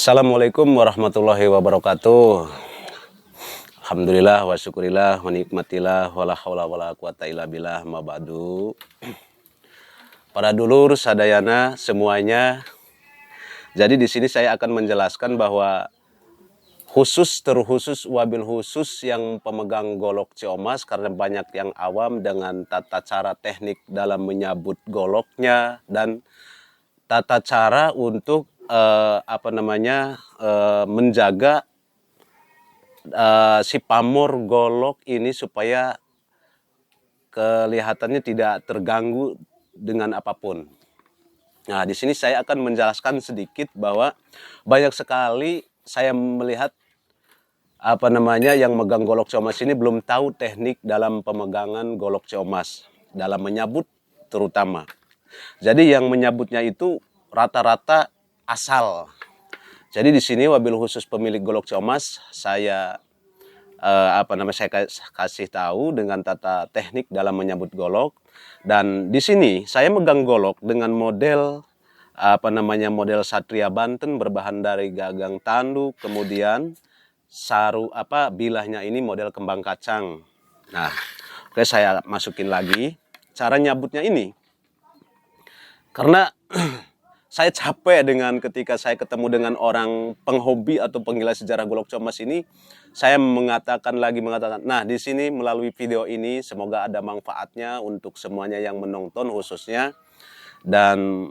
Assalamualaikum warahmatullahi wabarakatuh. Alhamdulillah wa syukurillah wa nikmatillah wa la haula wa la quwata illa billah ma ba'du. Para dulur sadayana semuanya. Jadi di sini saya akan menjelaskan bahwa terkhusus wabil khusus yang pemegang golok ciomas, karena banyak yang awam dengan tata cara teknik dalam menyabut goloknya dan tata cara untuk menjaga si pamor golok ini supaya kelihatannya tidak terganggu dengan apapun. Nah, di sini saya akan menjelaskan sedikit bahwa banyak sekali saya melihat yang megang golok ciomas ini belum tahu teknik dalam pemegangan golok ciomas, dalam menyabut terutama. Jadi yang menyabutnya itu rata-rata asal. Jadi di sini wabil khusus pemilik golok ciomas saya saya kasih tahu dengan tata teknik dalam menyabut golok. Dan di sini saya megang golok dengan model model Satria Banten berbahan dari gagang tanduk, kemudian bilahnya ini model kembang kacang. Nah, oke, saya masukin lagi cara nyabutnya ini. Karena saya capek dengan ketika saya ketemu dengan orang penghobi atau penggila sejarah golok ciomas ini, saya mengatakan, nah di sini melalui video ini semoga ada manfaatnya untuk semuanya yang menonton khususnya, dan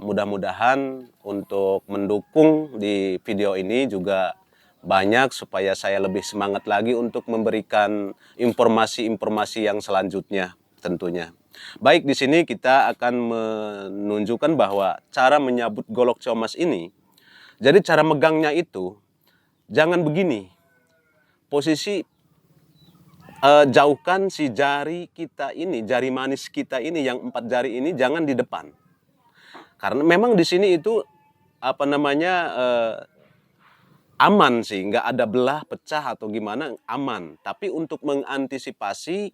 mudah-mudahan untuk mendukung di video ini juga banyak supaya saya lebih semangat lagi untuk memberikan informasi-informasi yang selanjutnya tentunya. Baik, di sini kita akan menunjukkan bahwa cara menyabut golok ciomas ini, jadi cara megangnya itu jangan begini. Posisi jauhkan si jari kita ini, jari manis kita ini yang 4 jari ini jangan di depan. Karena memang di sini itu aman sih, nggak ada belah, pecah atau gimana, aman. Tapi untuk mengantisipasi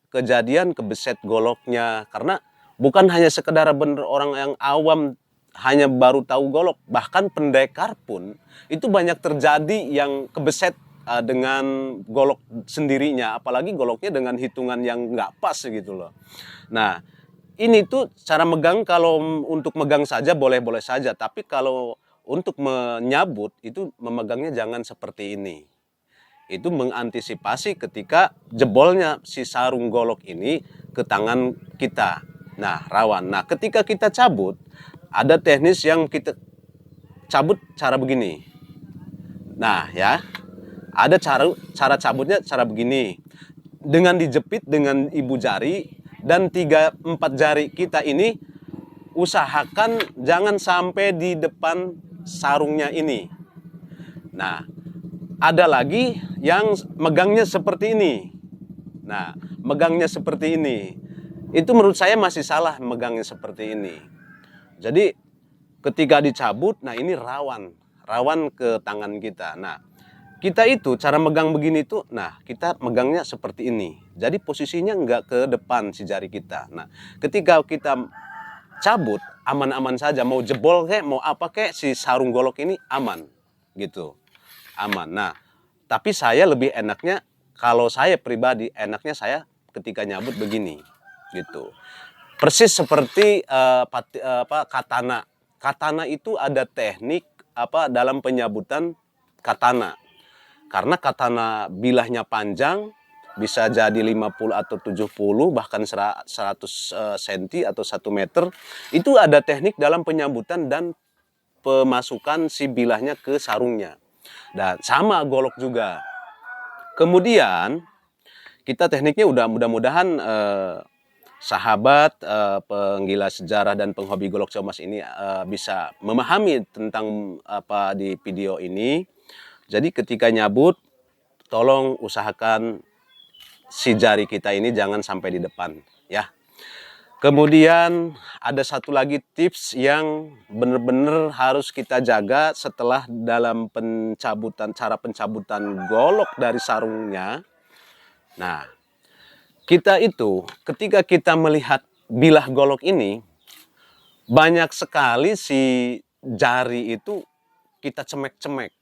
kejadian kebeset goloknya, karena bukan hanya sekedar bener orang yang awam hanya baru tahu golok, bahkan pendekar pun itu banyak terjadi yang kebeset dengan golok sendirinya, apalagi goloknya dengan hitungan yang nggak pas gitu loh. Nah, ini tuh cara megang, kalau untuk megang saja boleh-boleh saja, tapi kalau untuk menyabut itu memegangnya jangan seperti ini. Itu mengantisipasi ketika jebolnya si sarung golok ini ke tangan kita. Nah, rawan. Nah, ketika kita cabut, ada teknis yang kita cabut cara begini. Nah, ya. Ada cara cabutnya cara begini. Dengan dijepit dengan ibu jari dan 3-4 jari kita ini usahakan jangan sampai di depan sarungnya ini. Nah, ada lagi yang megangnya seperti ini. Nah, megangnya seperti ini. Itu menurut saya masih salah megangnya seperti ini. Jadi ketika dicabut, nah ini rawan ke tangan kita. Nah, kita itu cara megang begini tuh, nah kita megangnya seperti ini. Jadi posisinya nggak ke depan si jari kita. Nah, ketika kita cabut, aman-aman saja. Mau jebol kek, mau apa kek, si sarung golok ini aman gitu. Aman. Nah, tapi saya lebih enaknya, kalau saya pribadi enaknya saya ketika nyabut begini gitu. Persis seperti katana. Katana itu ada teknik dalam penyabutan katana. Karena katana bilahnya panjang, bisa jadi 50 atau 70 bahkan 100 cm atau 1 meter. Itu ada teknik dalam penyambutan dan pemasukan si bilahnya ke sarungnya. Dan sama golok juga. Kemudian kita tekniknya mudah-mudahan sahabat penggila sejarah dan penghobi golok ciomas ini bisa memahami tentang apa di video ini. Jadi ketika nyabut, tolong usahakan si jari kita ini jangan sampai di depan, ya. Kemudian ada satu lagi tips yang benar-benar harus kita jaga setelah dalam cara pencabutan golok dari sarungnya. Nah, kita itu ketika kita melihat bilah golok ini, banyak sekali si jari itu kita cemek-cemek.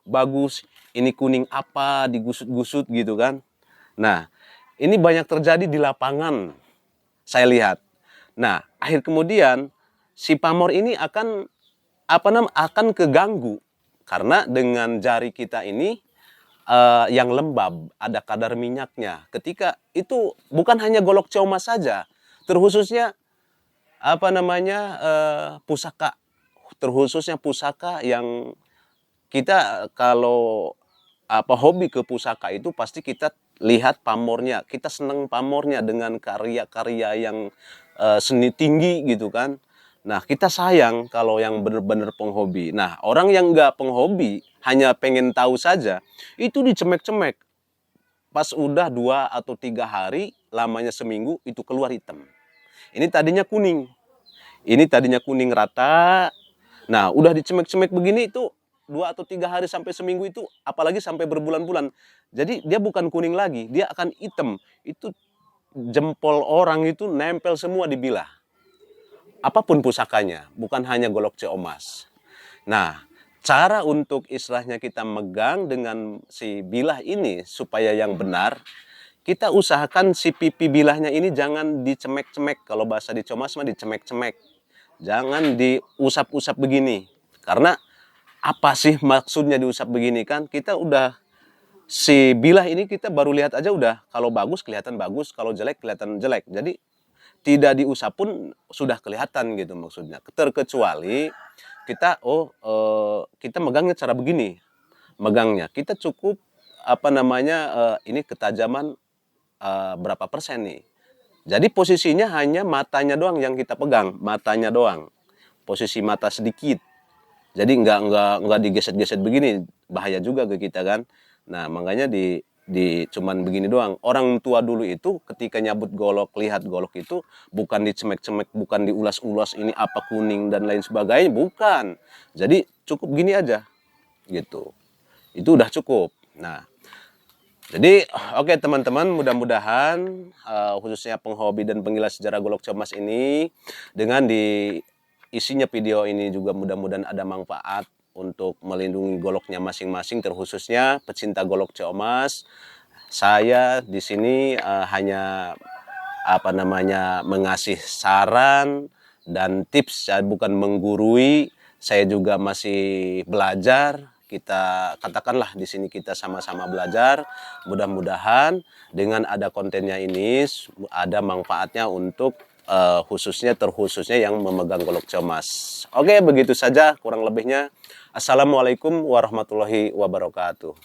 Bagus, ini kuning apa, digusut-gusut gitu kan. Nah, ini banyak terjadi di lapangan, saya lihat. Nah, akhir kemudian si pamor ini akan keganggu karena dengan jari kita ini yang lembab, ada kadar minyaknya. Ketika itu bukan hanya golok ciomas saja, terkhususnya pusaka, terkhususnya pusaka yang kita kalau hobi ke pusaka itu pasti kita lihat pamornya, kita senang pamornya dengan karya-karya yang seni tinggi gitu kan. Nah, kita sayang kalau yang benar-benar penghobi. Nah, orang yang nggak penghobi, hanya pengen tahu saja, itu dicemek-cemek. Pas udah 2 atau 3 hari, lamanya seminggu, itu keluar hitam. Ini tadinya kuning. Ini tadinya kuning rata. Nah, udah dicemek-cemek begini itu 2 atau 3 hari sampai seminggu itu, apalagi sampai berbulan-bulan. Jadi dia bukan kuning lagi, dia akan hitam. Itu jempol orang itu nempel semua di bilah. Apapun pusakanya, bukan hanya golok ciomas. Nah, cara untuk istilahnya kita megang dengan si bilah ini supaya yang benar, kita usahakan si pipi bilahnya ini jangan dicemek-cemek. Kalau bahasa di ciomas mah dicemek-cemek. Jangan diusap-usap begini. Karena apa sih maksudnya diusap begini kan? Kita udah si bilah ini kita baru lihat aja udah, kalau bagus kelihatan bagus, kalau jelek kelihatan jelek. Jadi tidak diusap pun sudah kelihatan gitu maksudnya. Terkecuali kita kita megangnya cara begini. Megangnya kita cukup ini ketajaman berapa persen nih. Jadi posisinya hanya matanya doang yang kita pegang, matanya doang. Posisi mata sedikit. Jadi nggak digeset-geset begini, bahaya juga ke kita kan. Nah, makanya cuman begini doang. Orang tua dulu itu ketika nyabut golok, lihat golok itu bukan dicemek-cemek, bukan diulas-ulas ini apa kuning dan lain sebagainya, bukan. Jadi cukup gini aja gitu. Itu udah cukup. Nah, jadi oke teman-teman, mudah-mudahan khususnya penghobi dan penggila sejarah golok ciomas ini, dengan isinya video ini juga mudah-mudahan ada manfaat untuk melindungi goloknya masing-masing, terkhususnya pecinta golok ciomas. Saya di sini hanya mengasih saran dan tips, saya bukan menggurui, saya juga masih belajar. Kita katakanlah di sini kita sama-sama belajar. Mudah-mudahan dengan ada kontennya ini ada manfaatnya untuk terkhususnya yang memegang golok ciomas. Oke, begitu saja kurang lebihnya. Assalamualaikum warahmatullahi wabarakatuh.